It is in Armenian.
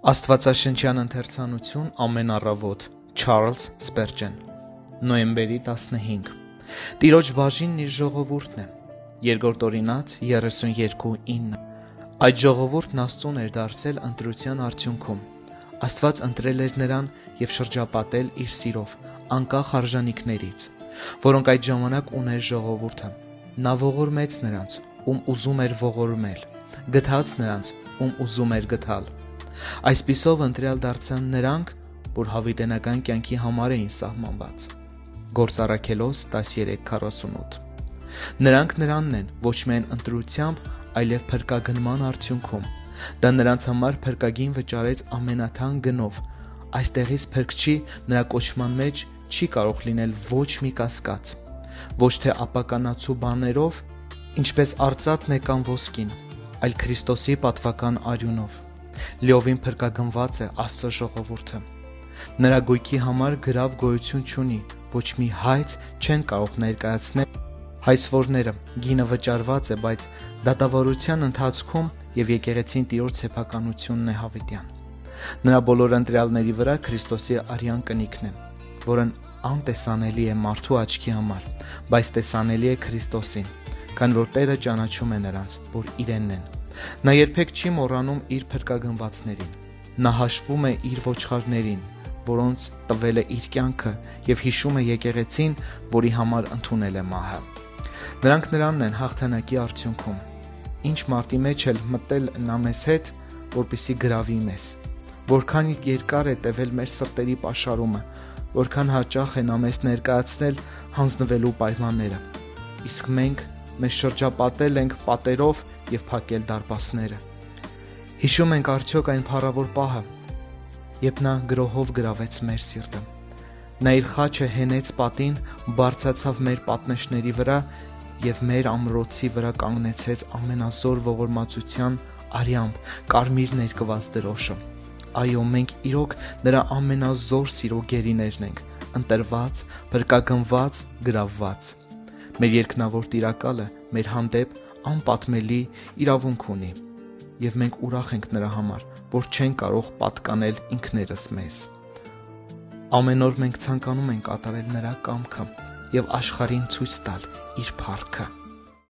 Աստվածաշնչյան ընթերցանություն ամեն առավոտ Չարլզ Սպերջեն Նոյեմբերի 15 Տիրոջ բաժինն իր ժողովուրդն է Երկրորդ Օրինաց 32:9 Այդ ժողովուրդն Աստծուն էր դարձել ընտրության արդյունքում Աստված ընտրել էր նրան և շրջապատել իր սիրով անկախ արժանիքներից որոնք այդ ժամանակ ուներ ժողովուրդը Նա ողորմեց նրանց ում ուզում էր ողորմել գթած նրանց ում ուզում էր գթալ Այսպիսով ընտրյալ դարձան նրանք, որ հավիտենական կյանքի համար էին սահմանված Գործ Առաքելոս 13:48 Նրանք նրանն են ոչ միայն ընտրությամբ, այլև փրկագնման արդյունքում Դա նրանց համար փրկագին վճարեց ամենաթանկ գնով Այստեղից փրկչի նրա կոչման մեջ չի կարող լինել ոչ մի կասկած Ոչ թե ապականացու բաներով, ինչպես արծաթն է կամ ոսկին, այլ Քրիստոսի պատվական արյունով Լիովին փրկագնված է Աստծո ժողովուրդը Նրա գույքի համար գրավ գոյություն չունի Ոչ մի հայց չեն կարող ներկայացնել Հայցվորները գինը վճարված է, բայց դատավորության ընթացքում և եկեղեցին Տիրոջ սեփականությունն է հավիտյան Նրա բոլոր ընտրյալների վրա Քրիստոսի արյան կնիքն է Որն անտեսանելի է մարդու աչքի համար Բայց տեսանելի է Քրիստոսին Քանի որ Տերը ճանաչում է նրանց, որ իրենն են Նա երբեք չի մոռանում իր փրկագնվածներին Նա հաշվում է իր ոչխարներին Որոնց տվել է իր կյանքը և հիշում է եկեղեցին, որի համար ընդունել է մահը Նրանք նրանն են հաղթանակի արդյունքում Ինչ մարտի մեջ էլ մտել նա մեզ հետ, որպեսզի գրավի մեզ Որքան երկար է տևել մեր սրտերի պաշարումը Որքան հաճախ է նա մեզ ներկայացնել հանձնվելու պայմանները Իսկ մենք մեզ շրջապատել ենք պատերով և փակել դարպասները Հիշում ենք արդյոք այն փառավոր պահը, երբ նա գրոհով գրավեց մեր սիրտը Նա իր խաչը հենեց պատին, բարձրացավ մեր պատնեշների վրա և մեր ամրոցի վրա կանգնեցեց ամենազոր ողորմածության արյամբ կարմիր ներկված դրոշը Այո, մենք իրոք նրա ամենազոր սիրո գերիներն ենք, ընտրված, փրկագնված, գրավված Մեր երկնավոր Տիրակալը մեր հանդեպ անպատմելի իրավունք ունի և մենք ուրախ ենք նրա համար, որ չենք կարող պատկանել ինքներս մեզ Ամեն օր մենք ցանկանում ենք կատարել նրա կամքը և աշխարհին ցույց տալ իր փառքը